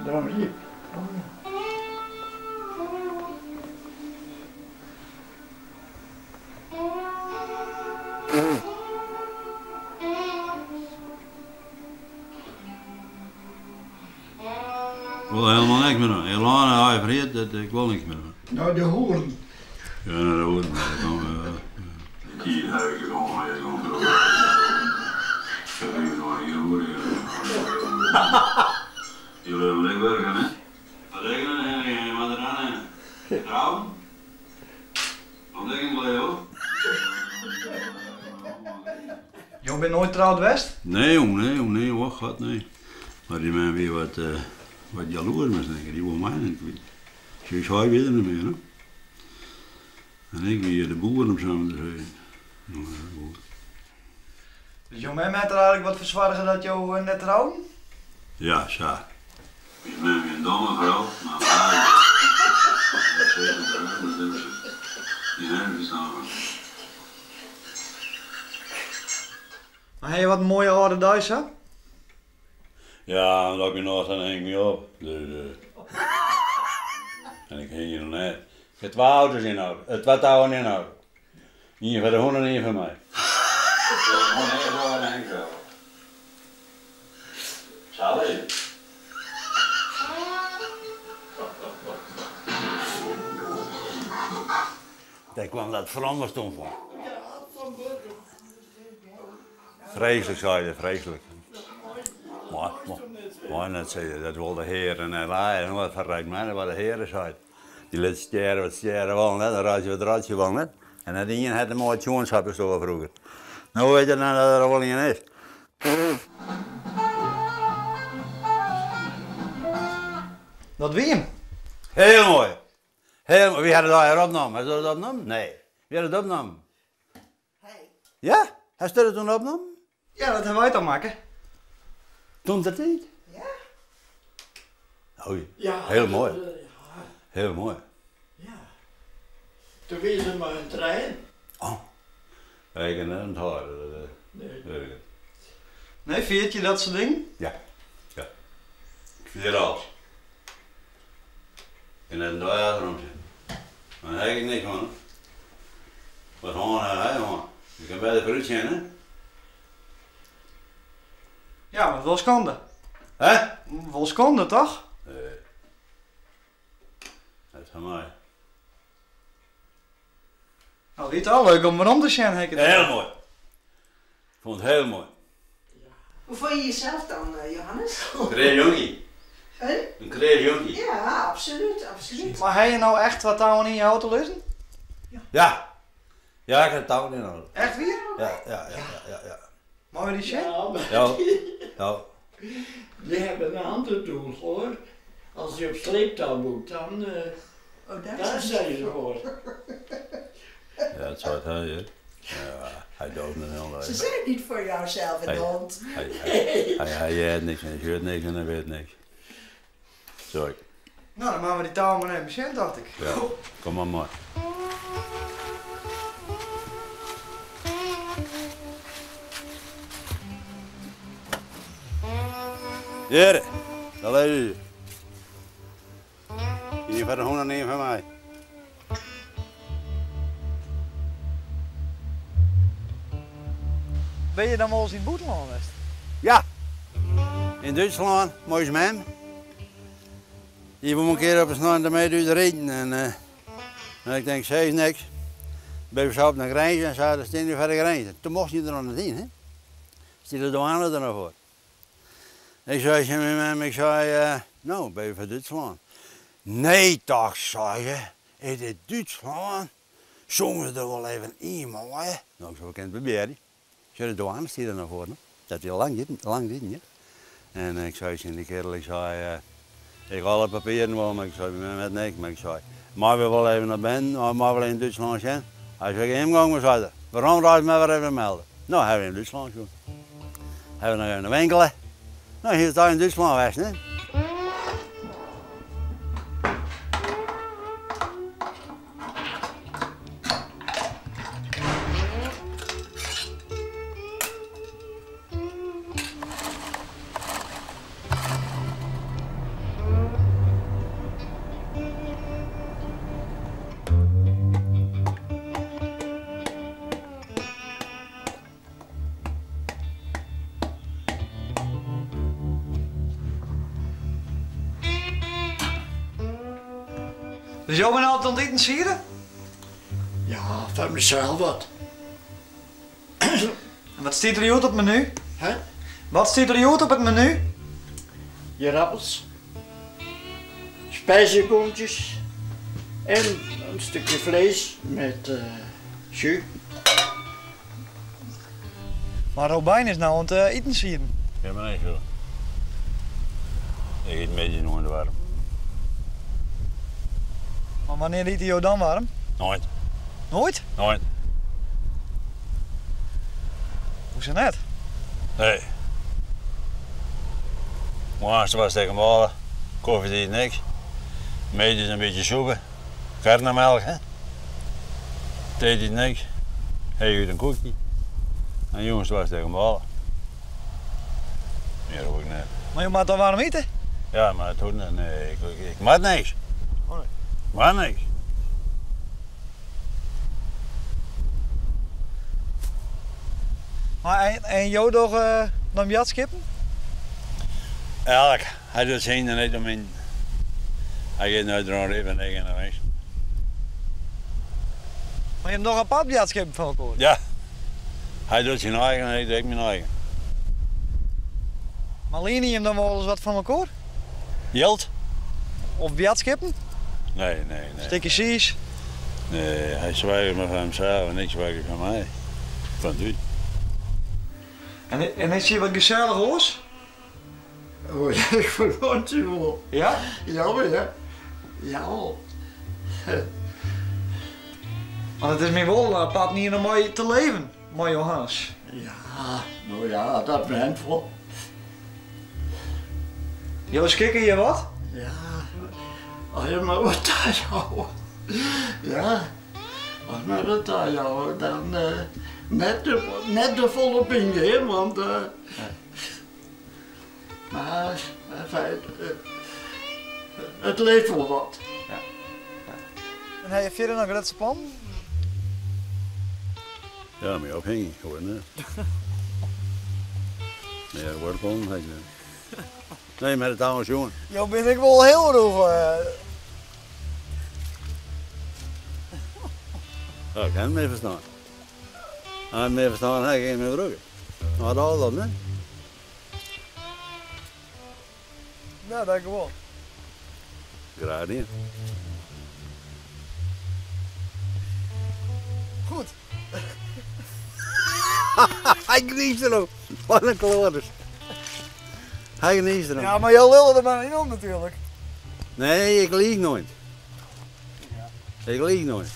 daarom zie je. Ik wil helemaal niks meer doen. Helemaal hij vergeet dat ik wil niks meer doen. Nou, de horen. Ja, naar de horen. Hier heb ik gewoon maar gewoon door. Ik heb hier nog hier horen. Jullie hebben lekker werken, hè? Wat rekenen en wat eraan en trouwen? Ontdekking Leo. Je bent nooit trouwd geweest? Nee jong, nee, wat gaat nee. Maar die man weer wat jaloers met denken, die wil mij niet weten. Ze zei weer niet meer, hè. En ik weer de boeren om samen te zijn. Dus je bent er eigenlijk wat verzwargen dat je net trouwen? Ja, zo. Je bent weer een domme vrouw, maar dat zegt het eruit, dat hebben ze niet verstaan. Maar heb je wat mooie oude thuis, hè? Ja, dat ik je nog dan hang ik me op. En ik hing hier nog net. Ik heb 2 auto's inhouden, 2 touwen inhouden. 1 van de hond en 1 van mij. Gewoon heel zo aan de hang zo. Zal je? Daar kwam dat veranderd stond van. Vreselijk zei je, vreselijk. Maar net zei je, dat wil de heren en laaien, wat verrijkt mij, wat de heren zei. Die liet steren wat steren wel net, dan raad je wat raad je wel net. En dat ding had een mooi tjoenschap gestoken vroeger. Nou weet je nou dat er wel niet is. Dat wie hem? Heel mooi. Heel mooi. Wie had het daar opgenomen? Heb je dat opgenomen? Nee. Wie had het opgenomen? Hey. Ja? Heb je dat toen opgenomen? Ja, dat hebben wij toch maken. Toen dat niet? Ja. Oh, Ja, heel mooi. ja. Heel mooi. Ja. Toen wees er maar een trein. Oh. Ik kan het niet houden. Nee. Weet ik niet. Nee, viert je dat soort dingen? Ja. Ja. Ik vier alles. En dan daar achterom zitten. Maar daar heb ik niks van. Wat gewoon hij gewoon. Je kan bij de politie zijn, hè? Ja, maar wel schande. Hè? Wel schande, toch? Nee. Dat is van mij. Nou, dit al leuk om erom te zien, heb ik het. Heel mooi. Ik vond het heel mooi. Hoe vond je jezelf dan, Johannes? Een kreeg jonkie. Huh? Een kreeg jonkie. Ja, absoluut, absoluut. Maar heb je nou echt wat touwen in je auto liggen? Ja. Ja, ik heb het touw in nodig. Echt weer? Ja. Mooi die shit? Ja, maar Ja. Ja. die hebben een ander doel hoor. Als je op sleeptouw moet, dan Oh, daar zijn ze voor. Ja, dat zou het hij, hè. Ja, hij doodt me heel Ze leuk. zijn niet voor jouzelf en de hond. Hij jeet niks en hij hoort niks en hij weet niks. Sorry. Nou, dan maken we die touwen maar even zien, dacht ik. Ja, kom maar mooi. Heren, dat is u. Hier van de hond en één van mij. Ben je dan wel eens in het buitenland geweest? Ja, in Duitsland, mooi man. Hier moet een keer op een snor ermee uit rijden en ik denk, zij is niks. Ben we op naar de grens en zeiden, staan nu voor de grens. Toen mocht je er nog niet in, hè? Stie de douane er nog voor. Ik zei met hem, ik zei, nou, ben je van Duitsland? Nee toch, zei je, is dit Duitsland? Zongen ze er wel even in, maar hè? Nou, zo kan het proberen. De douane stiet er nog voor, dat hij lang zit, ja. En ik zei tegen die kerel, ik zei, ik ga alle papieren wel, maar ik zei, met niks, maar ik zei, maar we wel even naar binnen, maar we in Duitsland zijn. Hij zei, ingang, we zeiden, waarom raad je me weer even melden? Nou, hebben we in Duitsland gewoon. Hebben we nog even winkelen. Nou, hier is daar in Duitsland geweest, hè. Dus jij bent altijd aan het eten sieren? Ja, van mezelf wat. En wat staat er uit op het menu? Hè? Wat staat er uit op het menu? Je rappels. Spijzeboontjes. En een stukje vlees met jus. Maar Robijn is nou aan het eten sieren. Ja, maar nee, zo. Ik eet een beetje nog in de warm. Maar wanneer eet hij jou dan warm? Nooit. Nooit? Nooit. Hoe is het net? Nee. Morgens was tegen ballen, koffie deed niks. Meisjes een beetje soepen, karnemelk, hè. Deed hij niks. Hij eet een koekje. En jongens was tegen ballen. Meer ook niet. Maar je moet dan warm eten? Ja, maar het hoort niet. Nee, ik maak niks. Oh nee. Maar niks. Maar en jou toch naar Jat skippen? Elk, hij doet zijn en niet om in. Hij gaat nooit rond even tegen de weg. Maar je hebt nog een paar Jat skippen van elkaar. Ja. Hij doet zijn eigen en ik doe mijn eigen. Maar lenen je hem dan wel eens wat van elkaar? Jilt? Of Jat skippen? Nee. Stukje cheese? Nee, hij zwijgt maar van hemzelf en ik zwijg van mij. Van u. En is hier wat gezellig hoor? Oh ja, ik verwond je wel. Ja? Ja, maar ja. Ja. Want het is me wel apart niet om mooi te leven, mooi Johannes. Ja, nou ja, dat bent wel. Joost, kikker je wat? Ja, als je maar wat aanhoudt. Ja, als maar wat aanhoudt, dan net de volle pingen, want maar enfin, het leeft wel wat. En heb je verder nog Gretse plan? Ja, maar afhangig geworden. Nee, dat wordt gewoon. Nee, met het oude jongen. Jo, ben ik wel heel roeg. Ja, ik kan het mee verstaan. Als het mee verstaan, heb ik geen meer drukken. Maar dat al dat, hè? Ja, dank je wel. Graag niet. Goed. Hij geniet er ook. Wat een kloris. Hij geniet er ook. Ja, maar jou lulde er maar niet om natuurlijk. Nee, ik lieg nooit. Ik lieg nooit.